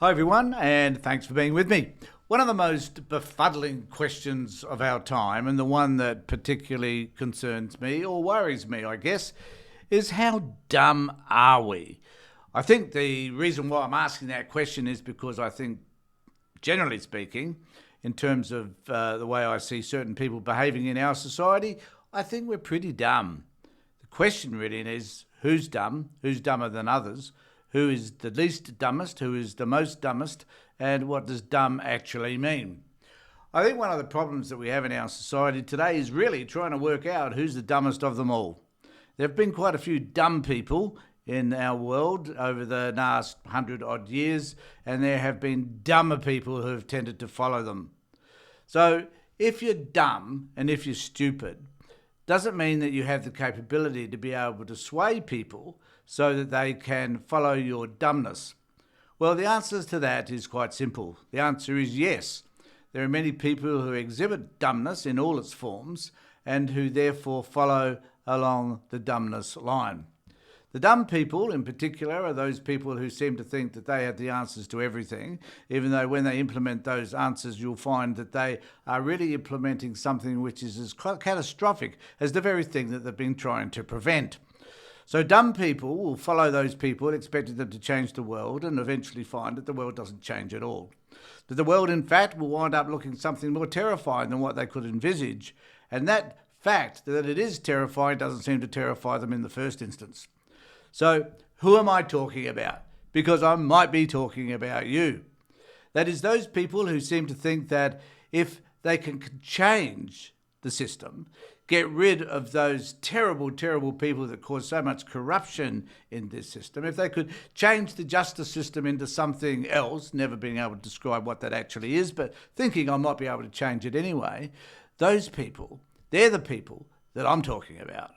Hi everyone, and thanks for being with me. One of the most befuddling questions of our time, and the one that particularly concerns me, or worries me, I guess, is how dumb are we? I think the reason why I'm asking that question is because I think, generally speaking, in terms of the way I see certain people behaving in our society, I think we're pretty dumb. The question really is, who's dumb? Who's dumber than others? Who is the least dumbest? Who is the most dumbest? And what does dumb actually mean? I think one of the problems that we have in our society today is really trying to work out who's the dumbest of them all. There have been quite a few dumb people in our world over the last 100-odd years, and there have been dumber people who have tended to follow them. So if you're dumb and if you're stupid, doesn't mean that you have the capability to be able to sway people so that they can follow your dumbness. Well, the answer to that is quite simple. The answer is yes. There are many people who exhibit dumbness in all its forms and who therefore follow along the dumbness line. The dumb people in particular are those people who seem to think that they have the answers to everything, even though when they implement those answers, you'll find that they are really implementing something which is as catastrophic as the very thing that they've been trying to prevent. So dumb people will follow those people expecting them to change the world and eventually find that the world doesn't change at all. That the world, in fact, will wind up looking something more terrifying than what they could envisage. And that fact that it is terrifying doesn't seem to terrify them in the first instance. So who am I talking about? Because I might be talking about you. That is those people who seem to think that if they can change the system, get rid of those terrible, terrible people that cause so much corruption in this system, if they could change the justice system into something else, never being able to describe what that actually is, but thinking I might be able to change it anyway, those people, they're the people that I'm talking about.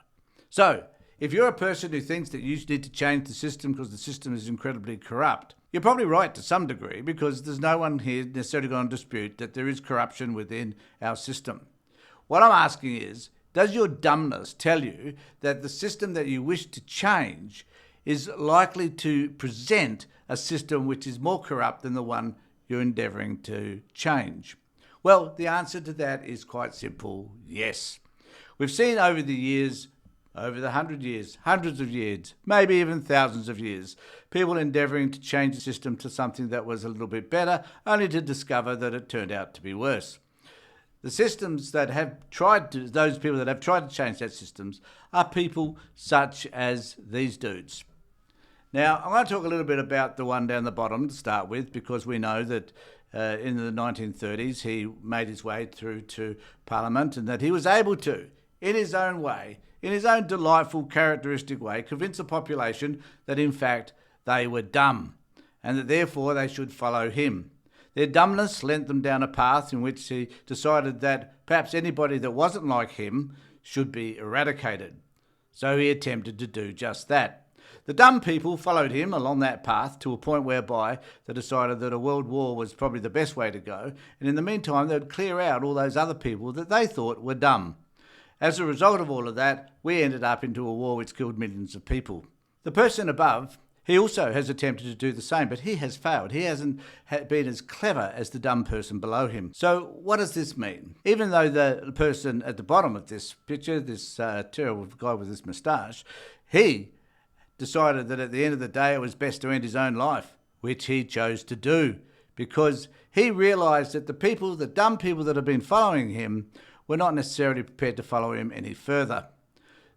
So if you're a person who thinks that you need to change the system because the system is incredibly corrupt, you're probably right to some degree, because there's no one here necessarily going to dispute that there is corruption within our system. What I'm asking is, does your dumbness tell you that the system that you wish to change is likely to present a system which is more corrupt than the one you're endeavouring to change? Well, the answer to that is quite simple, yes. We've seen over the years, over the 100 years, hundreds of years, maybe even thousands of years, people endeavouring to change the system to something that was a little bit better, only to discover that it turned out to be worse. The systems that have tried to, those people that have tried to change that systems are people such as these dudes. Now, I want to talk a little bit about the one down the bottom to start with, because we know that in the 1930s he made his way through to Parliament and that he was able to, in his own way, in his own delightful, characteristic way, convince the population that in fact they were dumb and that therefore they should follow him. Their dumbness lent them down a path in which he decided that perhaps anybody that wasn't like him should be eradicated. So he attempted to do just that. The dumb people followed him along that path to a point whereby they decided that a world war was probably the best way to go, and in the meantime they'd clear out all those other people that they thought were dumb. As a result of all of that, we ended up into a war which killed millions of people. The person above, he also has attempted to do the same, but he has failed. He hasn't been as clever as the dumb person below him. So what does this mean? Even though the person at the bottom of this picture, this terrible guy with this moustache, he decided that at the end of the day it was best to end his own life, which he chose to do, because he realised that the dumb people that have been following him were not necessarily prepared to follow him any further.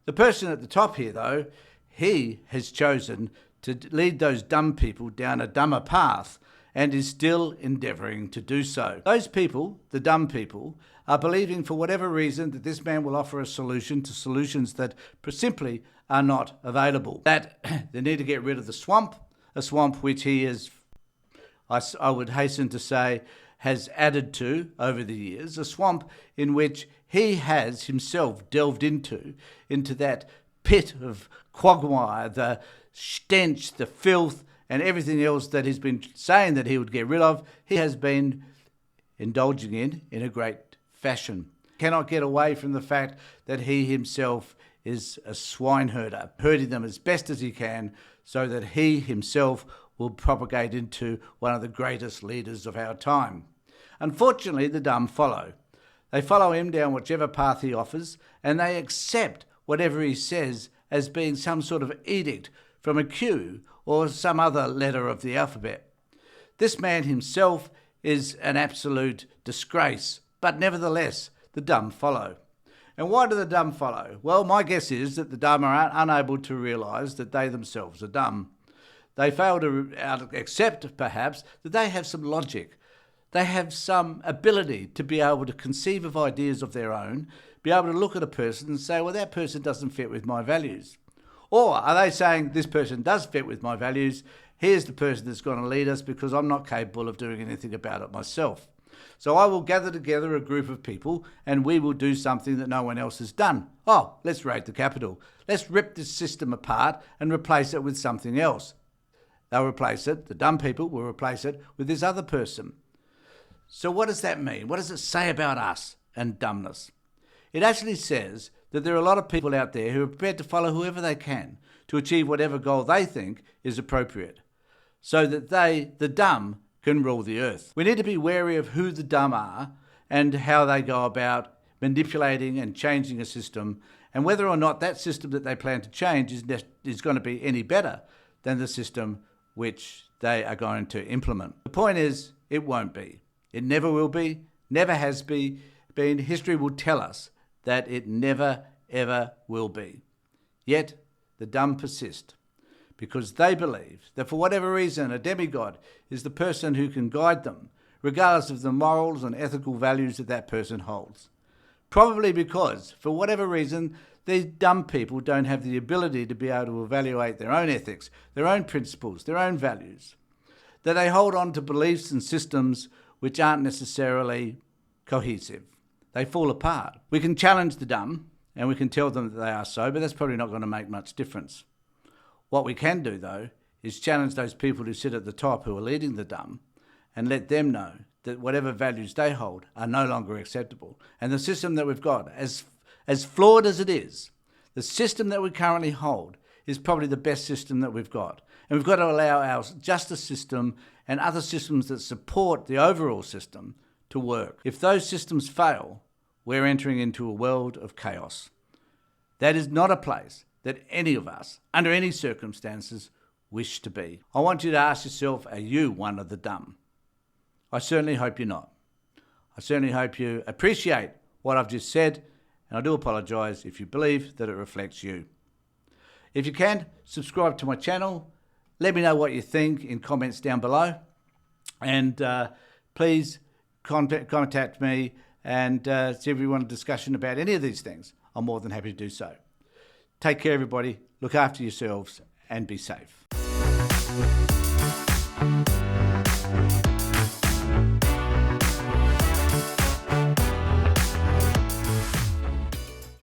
The person at the top here, though, he has chosen to lead those dumb people down a dumber path and is still endeavouring to do so. Those people, the dumb people, are believing for whatever reason that this man will offer a solution to solutions that simply are not available. That they need to get rid of the swamp, a swamp which he is, I would hasten to say, has added to over the years, a swamp in which he has himself delved into that pit of quagmire, the stench, the filth, and everything else that he's been saying that he would get rid of, he has been indulging in a great fashion. Cannot get away from the fact that he himself is a swineherder, herding them as best as he can so that he himself will propagate into one of the greatest leaders of our time. Unfortunately, the dumb follow. They follow him down whichever path he offers, and they accept whatever he says as being some sort of edict from a Q or some other letter of the alphabet. This man himself is an absolute disgrace, but nevertheless, the dumb follow. And why do the dumb follow? Well, my guess is that the dumb are unable to realise that they themselves are dumb. They fail to accept, perhaps, that they have some logic. They have some ability to be able to conceive of ideas of their own, be able to look at a person and say, well, that person doesn't fit with my values. Or are they saying, this person does fit with my values, here's the person that's going to lead us because I'm not capable of doing anything about it myself. So I will gather together a group of people and we will do something that no one else has done. Oh, let's raid the Capitol. Let's rip this system apart and replace it with something else. They'll replace it, the dumb people will replace it with this other person. So what does that mean? What does it say about us and dumbness? It actually says that there are a lot of people out there who are prepared to follow whoever they can to achieve whatever goal they think is appropriate, so that they, the dumb, can rule the earth. We need to be wary of who the dumb are and how they go about manipulating and changing a system, and whether or not that system that they plan to change is going to be any better than the system which they are going to implement. The point is, it won't be. It never will be, never has been. History will tell us that it never, ever will be. Yet, the dumb persist because they believe that for whatever reason, a demigod is the person who can guide them, regardless of the morals and ethical values that that person holds. Probably because, for whatever reason, these dumb people don't have the ability to be able to evaluate their own ethics, their own principles, their own values. That they hold on to beliefs and systems which aren't necessarily cohesive. They fall apart. We can challenge the dumb and we can tell them that they are so, but that's probably not going to make much difference. What we can do, though, is challenge those people who sit at the top who are leading the dumb and let them know that whatever values they hold are no longer acceptable. And the system that we've got, as flawed as it is, the system that we currently hold is probably the best system that we've got. And we've got to allow our justice system and other systems that support the overall system to work. If those systems fail, we're entering into a world of chaos. That is not a place that any of us, under any circumstances, wish to be. I want you to ask yourself, are you one of the dumb? I certainly hope you're not. I certainly hope you appreciate what I've just said, and I do apologise if you believe that it reflects you. If you can, subscribe to my channel. Let me know what you think in comments down below. And please contact me and see if you want a discussion about any of these things. I'm more than happy to do so. Take care, everybody. Look after yourselves and be safe.